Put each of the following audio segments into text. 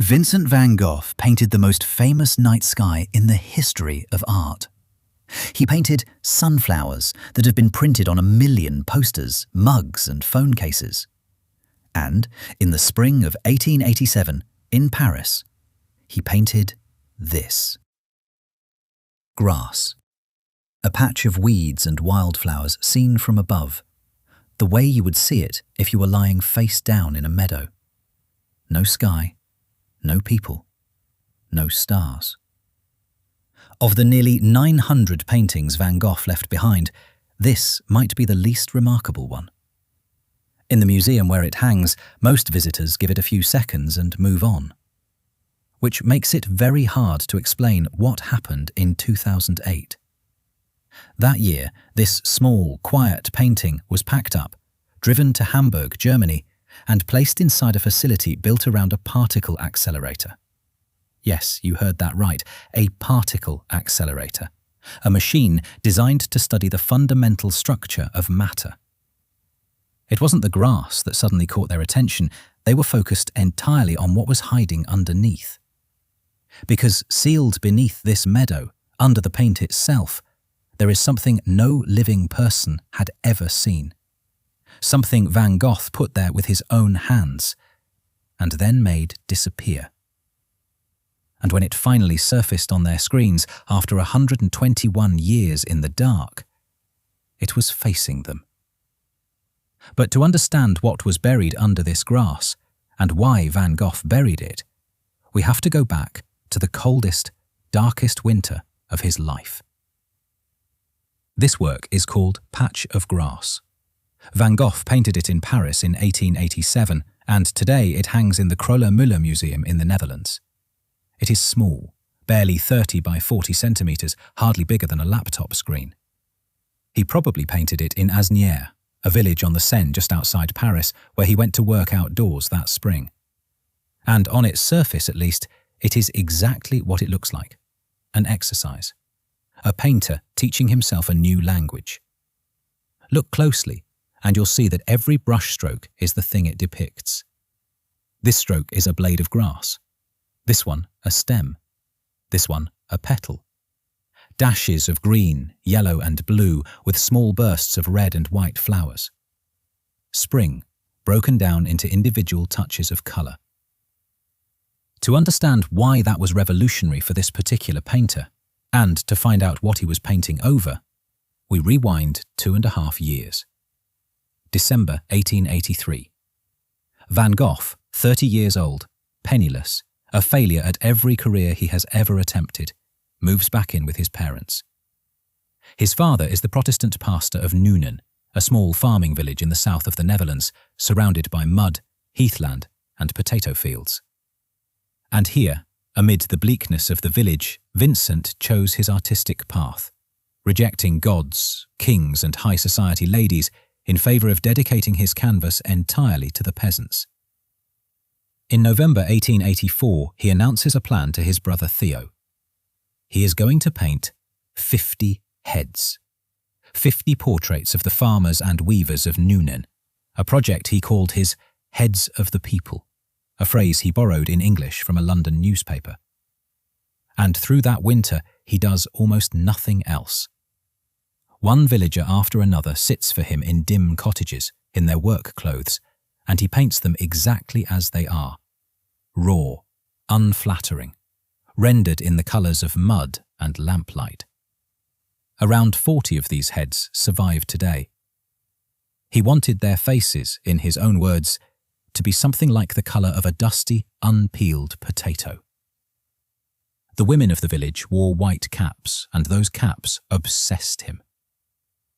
Vincent van Gogh painted the most famous night sky in the history of art. He painted sunflowers that have been printed on 1 million posters, mugs and phone cases. And in the spring of 1887, in Paris, he painted this. Grass. A patch of weeds and wildflowers seen from above, the way you would see it if you were lying face down in a meadow. No sky, no people, no stars. Of the nearly 900 paintings Van Gogh left behind, this might be the least remarkable one. In the museum where it hangs, most visitors give it a few seconds and move on, which makes it very hard to explain what happened in 2008. That year, this small, quiet painting was packed up, driven to Hamburg, Germany, and placed inside a facility built around a particle accelerator. Yes, you heard that right, a particle accelerator, a machine designed to study the fundamental structure of matter. It wasn't the grass that suddenly caught their attention, they were focused entirely on what was hiding underneath. Because sealed beneath this meadow, under the paint itself, there is something no living person had ever seen. Something Van Gogh put there with his own hands, and then made disappear. And when it finally surfaced on their screens after 121 years in the dark, it was facing them. But to understand what was buried under this grass, and why Van Gogh buried it, we have to go back to the coldest, darkest winter of his life. This work is called Patch of Grass. Van Gogh painted it in Paris in 1887, and today it hangs in the Kröller-Müller Museum in the Netherlands. It is small, barely 30 by 40 centimetres, hardly bigger than a laptop screen. He probably painted it in Asnières, a village on the Seine just outside Paris, where he went to work outdoors that spring. And on its surface, at least, it is exactly what it looks like, an exercise. A painter teaching himself a new language. Look closely, and you'll see that every brushstroke is the thing it depicts. This stroke is a blade of grass. This one, a stem. This one, a petal. Dashes of green, yellow and blue with small bursts of red and white flowers. Spring, broken down into individual touches of colour. To understand why that was revolutionary for this particular painter, and to find out what he was painting over, we rewind 2.5 years. December 1883. Van Gogh, 30 years old, penniless, a failure at every career he has ever attempted, moves back in with his parents. His father is the Protestant pastor of Nuenen, a small farming village in the south of the Netherlands, surrounded by mud, heathland and potato fields. And here, amid the bleakness of the village, Vincent chose his artistic path, rejecting gods, kings and high society ladies in favour of dedicating his canvas entirely to the peasants. In November 1884, he announces a plan to his brother Theo. He is going to paint 50 heads, 50 portraits of the farmers and weavers of Nuenen, a project he called his Heads of the People, a phrase he borrowed in English from a London newspaper. And through that winter, he does almost nothing else. One villager after another sits for him in dim cottages, in their work clothes, and he paints them exactly as they are. Raw, unflattering, rendered in the colours of mud and lamplight. Around 40 of these heads survive today. He wanted their faces, in his own words, to be something like the colour of a dusty, unpeeled potato. The women of the village wore white caps, and those caps obsessed him.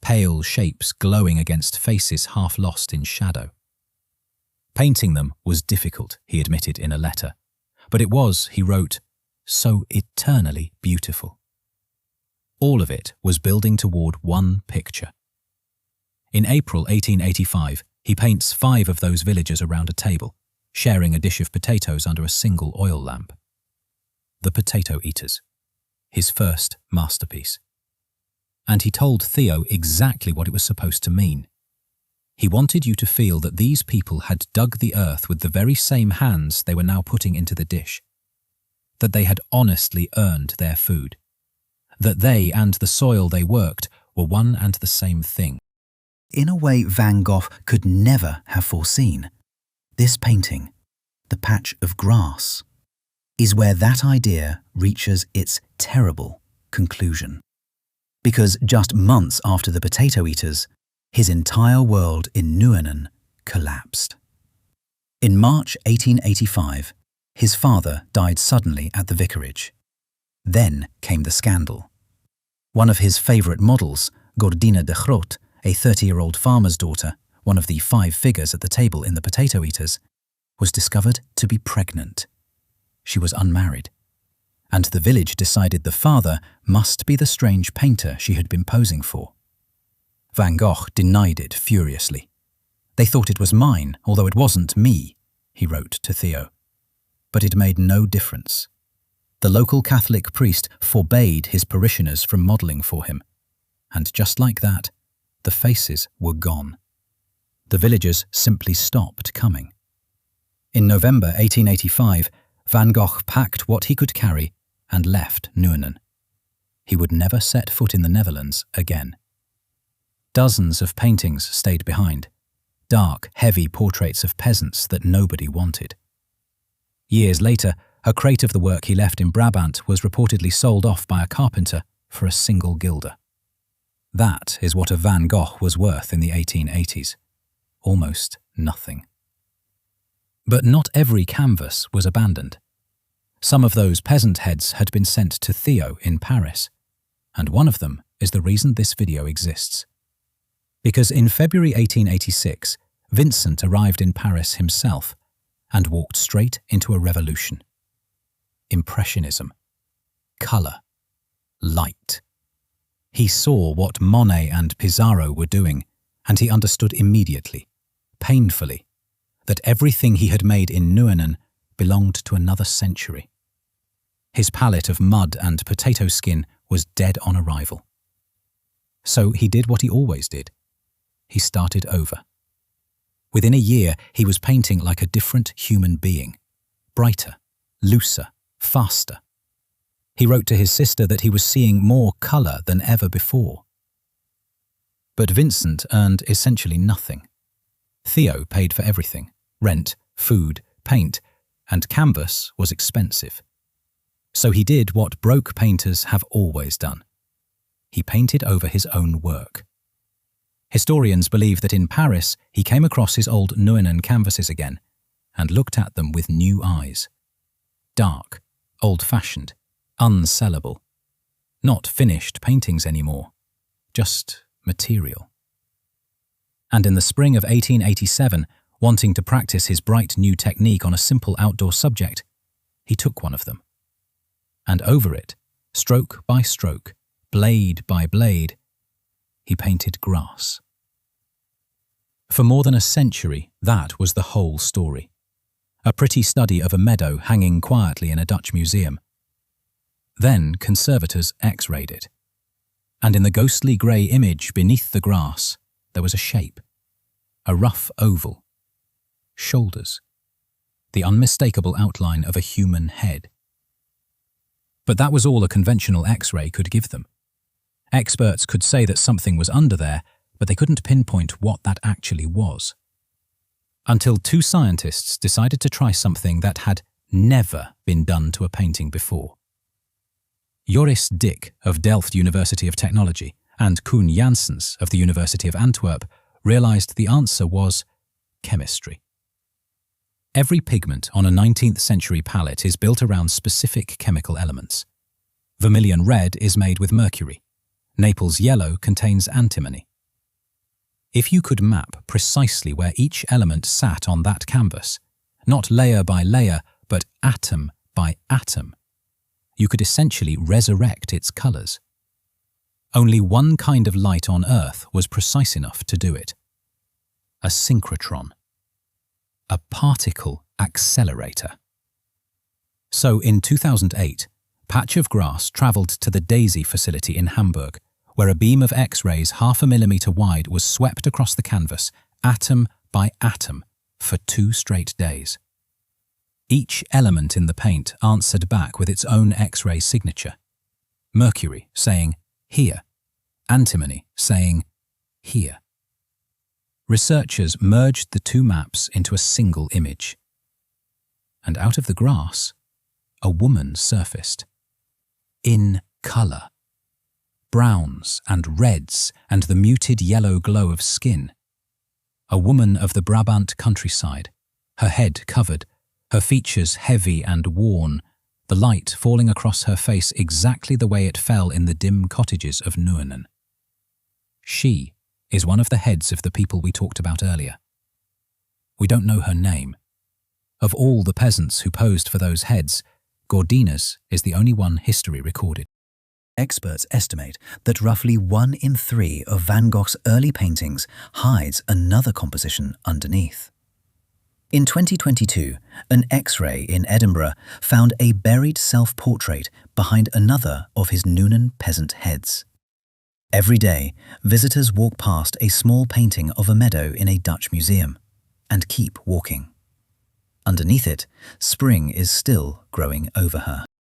Pale shapes glowing against faces half lost in shadow. Painting them was difficult, he admitted in a letter, but it was, he wrote, so eternally beautiful. All of it was building toward one picture. In April 1885, he paints 5 of those villagers around a table, sharing a dish of potatoes under a single oil lamp. The Potato Eaters, his first masterpiece. And he told Theo exactly what it was supposed to mean. He wanted you to feel that these people had dug the earth with the very same hands they were now putting into the dish, that they had honestly earned their food, that they and the soil they worked were one and the same thing. In a way Van Gogh could never have foreseen, this painting, the patch of grass, is where that idea reaches its terrible conclusion. Because just months after the potato eaters, his entire world in Nuenen collapsed. In March 1885, his father died suddenly at the vicarage. Then came the scandal. One of his favourite models, Gordina de Groot, a 30-year-old farmer's daughter, one of the 5 figures at the table in the potato eaters, was discovered to be pregnant. She was unmarried, and the village decided the father must be the strange painter she had been posing for. Van Gogh denied it furiously. "They thought it was mine, although it wasn't me," he wrote to Theo. But it made no difference. The local Catholic priest forbade his parishioners from modelling for him, and just like that, the faces were gone. The villagers simply stopped coming. In November 1885, Van Gogh packed what he could carry and left Nuenen. He would never set foot in the Netherlands again. Dozens of paintings stayed behind, dark, heavy portraits of peasants that nobody wanted. Years later, a crate of the work he left in Brabant was reportedly sold off by a carpenter for a single guilder. That is what a Van Gogh was worth in the 1880s. Almost nothing. But not every canvas was abandoned. Some of those peasant heads had been sent to Theo in Paris, and one of them is the reason this video exists. Because in February 1886, Vincent arrived in Paris himself and walked straight into a revolution. Impressionism. Colour. Light. He saw what Monet and Pissarro were doing, and he understood immediately, painfully, that everything he had made in Nuenen belonged to another century. His palette of mud and potato skin was dead on arrival. So he did what he always did. He started over. Within a year, he was painting like a different human being, brighter, looser, faster. He wrote to his sister that he was seeing more colour than ever before. But Vincent earned essentially nothing. Theo paid for everything: rent, food, paint, and canvas was expensive. So he did what broke painters have always done. He painted over his own work. Historians believe that in Paris he came across his old Nuenen canvases again and looked at them with new eyes. Dark, old-fashioned, unsellable. Not finished paintings anymore, just material. And in the spring of 1887, wanting to practice his bright new technique on a simple outdoor subject, he took one of them. And over it, stroke by stroke, blade by blade, he painted grass. For more than a century, that was the whole story. A pretty study of a meadow hanging quietly in a Dutch museum. Then conservators X-rayed it. And in the ghostly grey image beneath the grass, there was a shape. A rough oval. Shoulders. The unmistakable outline of a human head. But that was all a conventional X-ray could give them. Experts could say that something was under there, but they couldn't pinpoint what that actually was. Until 2 scientists decided to try something that had never been done to a painting before. Joris Dick of Delft University of Technology and Koen Janssens of the University of Antwerp realized the answer was chemistry. Every pigment on a 19th century palette is built around specific chemical elements. Vermilion red is made with mercury. Naples yellow contains antimony. If you could map precisely where each element sat on that canvas, not layer by layer, but atom by atom, you could essentially resurrect its colours. Only one kind of light on Earth was precise enough to do it. A synchrotron. A particle accelerator. So in 2008, Patch of Grass travelled to the DAISY facility in Hamburg, where a beam of X-rays 0.5 millimetre wide was swept across the canvas atom by atom, for 2 straight days. Each element in the paint answered back with its own X-ray signature. Mercury saying, here. Antimony saying, here. Researchers merged the 2 maps into a single image. And out of the grass, a woman surfaced. In colour. Browns and reds and the muted yellow glow of skin. A woman of the Brabant countryside, her head covered, her features heavy and worn, the light falling across her face exactly the way it fell in the dim cottages of Nuenen. She is one of the heads of the people we talked about earlier. We don't know her name. Of all the peasants who posed for those heads, Gordina's is the only one history recorded. Experts estimate that roughly 1 in 3 of Van Gogh's early paintings hides another composition underneath. In 2022, an X-ray in Edinburgh found a buried self-portrait behind another of his Nuenen peasant heads. Every day, visitors walk past a small painting of a meadow in a Dutch museum and keep walking. Underneath it, spring is still growing over her.